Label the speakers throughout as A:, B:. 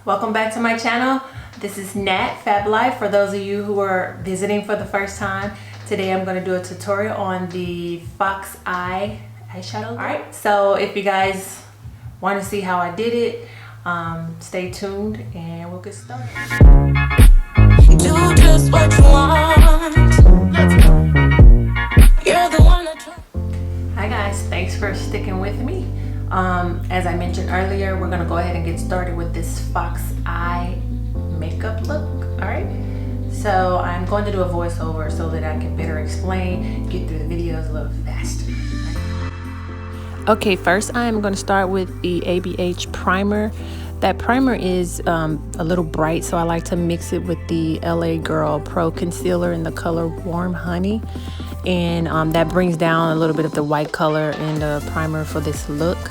A: Welcome back to my channel. This is Nat Fab Life. For those of you who are visiting for the first time, today I'm going to do a tutorial on the Fox Eye eyeshadow. Alright, so if you guys want to see how I did it, stay tuned and we'll get started.
B: Do just what you want. You're the one that
A: Hi guys, thanks for sticking with me. As I mentioned earlier, we're gonna go ahead and get started with this Fox Eye makeup look. All right, so I'm going to do a voiceover so that I can better explain, get through the videos a little faster. Okay, first I'm going to start with the ABH primer. That primer is a little bright, so I like to mix it with the LA Girl Pro Concealer in the color Warm Honey. And that brings down a little bit of the white color in the primer for this look.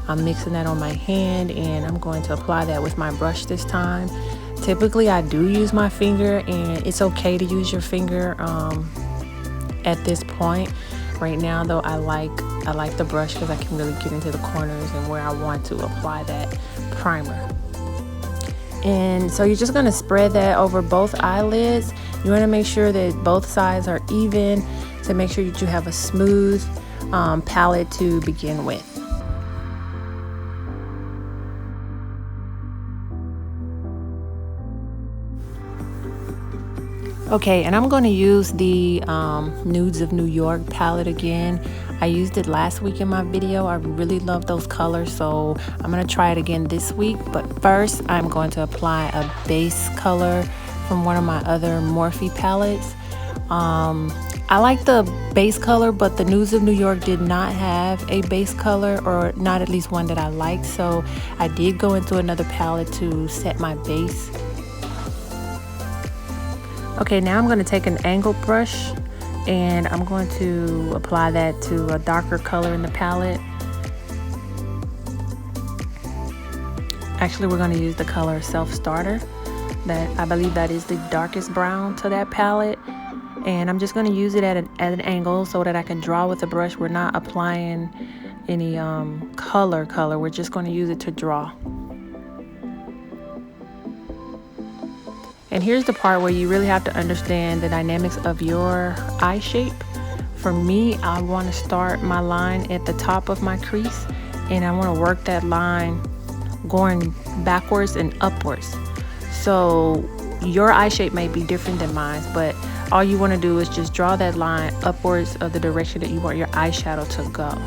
A: I'm mixing that on my hand and I'm going to apply that with my brush this time. Typically I do use my finger, and it's okay to use your finger at this point. Right now though, I like the brush because I can really get into the corners and where I want to apply that primer. And so you're just going to spread that over both eyelids. You want to make sure that both sides are even to make sure that you have a smooth palette to begin with. Okay, and I'm going to use the Nudes of New York palette again. I used it last week in my video. I really love those colors, so I'm going to try it again this week. But first, I'm going to apply a base color from one of my other Morphe palettes. I like the base color, but the Nudes of New York did not have a base color, or not at least one that I liked. So I did go into another palette to set my base. Okay, now I'm going to take an angled brush and I'm going to apply that to a darker color in the palette. Actually, we're going to use the color Self Starter. That I believe that is the darkest brown to that palette. And I'm just going to use it at an angle so that I can draw with the brush. We're not applying any color. We're just going to use it to draw. And here's the part where you really have to understand the dynamics of your eye shape. For me, I want to start my line at the top of my crease, and I want to work that line going backwards and upwards. So your eye shape may be different than mine, but all you want to do is just draw that line upwards of the direction that you want your eyeshadow to go.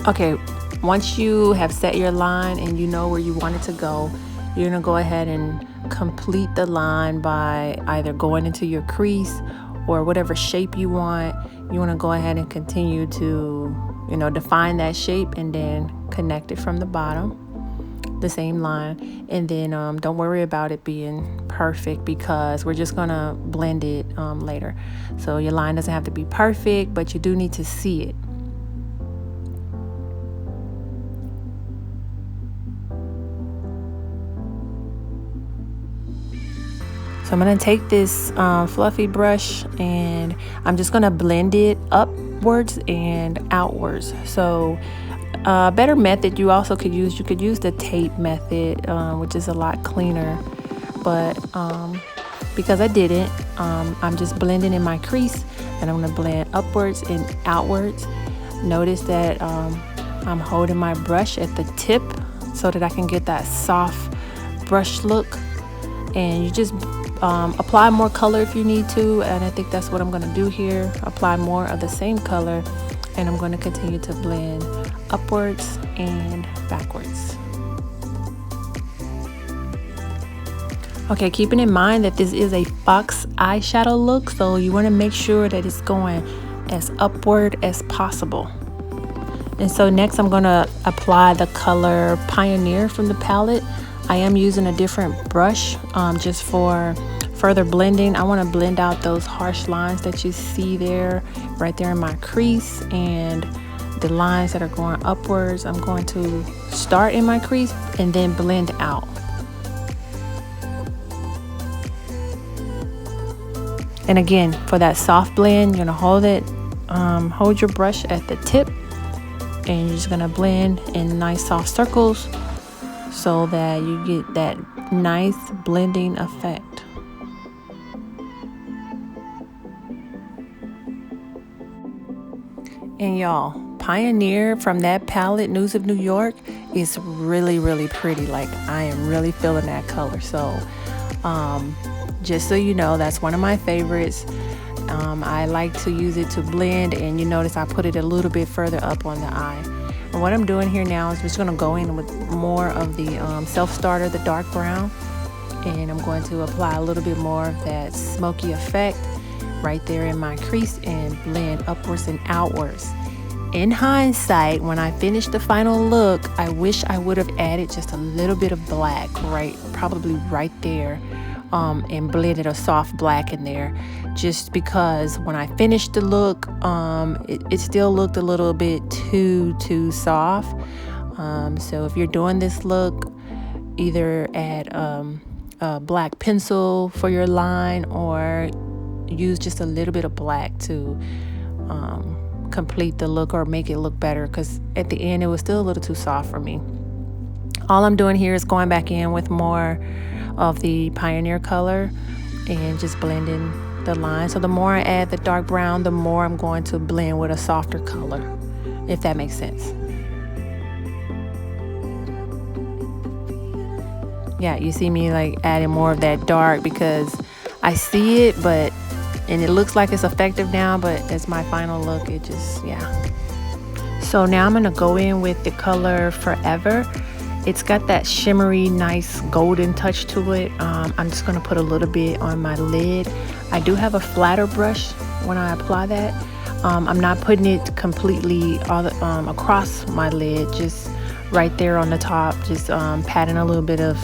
A: Okay. Once you have set your line and you know where you want it to go, you're going to go ahead and complete the line by either going into your crease or whatever shape you want. You want to go ahead and continue to, define that shape and then connect it from the bottom, the same line. And then don't worry about it being perfect because we're just going to blend it later. So your line doesn't have to be perfect, but you do need to see it. So I'm going to take this fluffy brush and I'm just going to blend it upwards and outwards. So a better method you also could use, you could use the tape method, which is a lot cleaner. But because I didn't, I'm just blending in my crease and I'm going to blend upwards and outwards. Notice that I'm holding my brush at the tip so that I can get that soft brush look. And you just apply more color if you need to, and I think that's what I'm going to do here. Apply more of the same color, and I'm going to continue to blend upwards and backwards. Okay, keeping in mind that this is a Fox eyeshadow look, so you want to make sure that it's going as upward as possible. And so next I'm going to apply the color Pioneer from the palette. I am using a different brush just for further blending. I want to blend out those harsh lines that you see there, right there in my crease, and the lines that are going upwards. I'm going to start in my crease and then blend out. And again, for that soft blend, you're gonna hold your brush at the tip and you're just gonna blend in nice soft circles so that you get that nice blending effect. And y'all, Pioneer from that palette, Nudes of New York, is really, really pretty. Like, I am really feeling that color. So, just so you know, that's one of my favorites. I like to use it to blend, and you notice I put it a little bit further up on the eye. And what I'm doing here now is just going to go in with more of the self-starter, the dark brown, and I'm going to apply a little bit more of that smoky effect right there in my crease and blend upwards and outwards. In hindsight, when I finished the final look, I wish I would have added just a little bit of black, probably right there, and blended a soft black in there, just because when I finished the look, it still looked a little bit too soft. So if you're doing this look, either add a black pencil for your line or use just a little bit of black to complete the look or make it look better, because at the end it was still a little too soft for me. All I'm doing here is going back in with more of the Pioneer color and just blending the line. So the more I add the dark brown, the more I'm going to blend with a softer color, if that makes sense. Yeah, you see me like adding more of that dark because I see it, and it looks like it's effective now, but as my final look, it just, yeah. So now I'm gonna go in with the color Forever. It's got that shimmery, nice golden touch to it. I'm just gonna put a little bit on my lid. I do have a flatter brush when I apply that. I'm not putting it completely across my lid, just right there on the top, just patting a little bit of,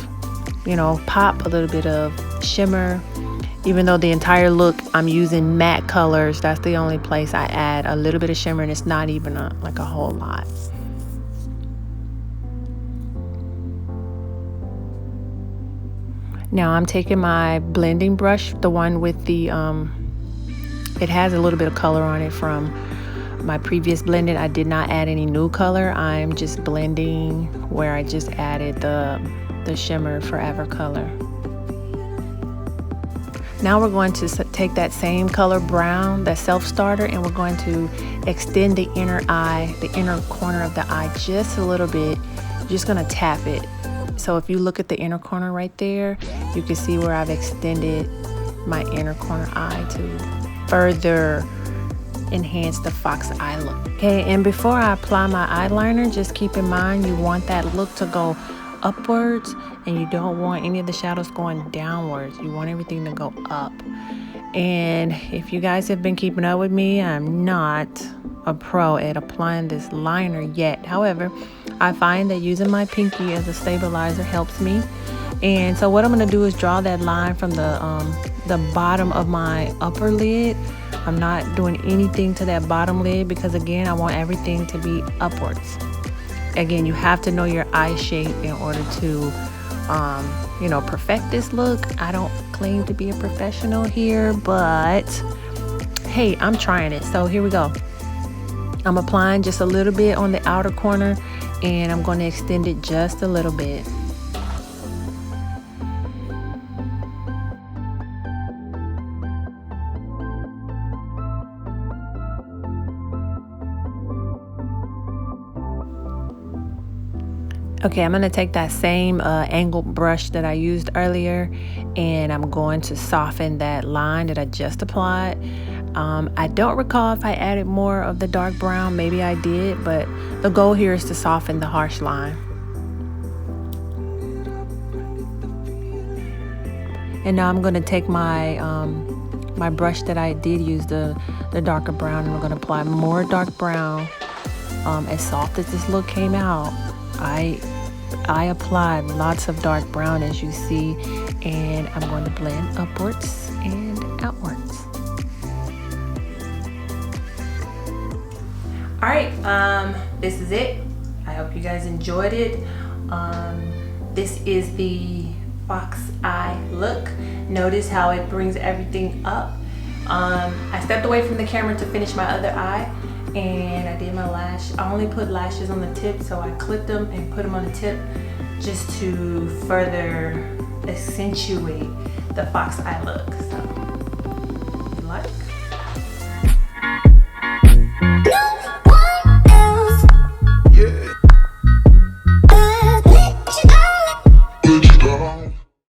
A: pop, a little bit of shimmer. Even though the entire look I'm using matte colors, that's the only place I add a little bit of shimmer, and it's not even like a whole lot. Now I'm taking my blending brush, the one with the, it has a little bit of color on it from my previous blending. I did not add any new color. I'm just blending where I just added the Shimmer Forever color. Now we're going to take that same color brown, that self-starter, and we're going to extend the inner eye, the inner corner of the eye just a little bit. You're just gonna tap it. So if you look at the inner corner right there, you can see where I've extended my inner corner eye to further enhance the fox eye look. Okay, and before I apply my eyeliner, just keep in mind you want that look to go upwards, and you don't want any of the shadows going downwards. You want everything to go up. And if you guys have been keeping up with me, I'm not a pro at applying this liner yet. However, I find that using my pinky as a stabilizer helps me. And so what I'm going to do is draw that line from the bottom of my upper lid. I'm not doing anything to that bottom lid because, again, I want everything to be upwards. Again, you have to know your eye shape in order to perfect this look. I don't claim to be a professional here, but hey, I'm trying it. So here we go. I'm applying just a little bit on the outer corner, and I'm going to extend it just a little bit. Okay, I'm going to take that same angled brush that I used earlier, and I'm going to soften that line that I just applied. I don't recall if I added more of the dark brown. Maybe I did, but the goal here is to soften the harsh line. And now I'm going to take my my brush that I did use, the darker brown, and we're going to apply more dark brown. As soft as this look came out, I applied lots of dark brown, as you see, and I'm going to blend upwards and outwards. All right, this is it. I hope you guys enjoyed it. This is the fox eye look. Notice how it brings everything up. I stepped away from the camera to finish my other eye, and I did my lash. I only put lashes on the tip, so I clipped them and put them on the tip just to further accentuate the fox eye look. So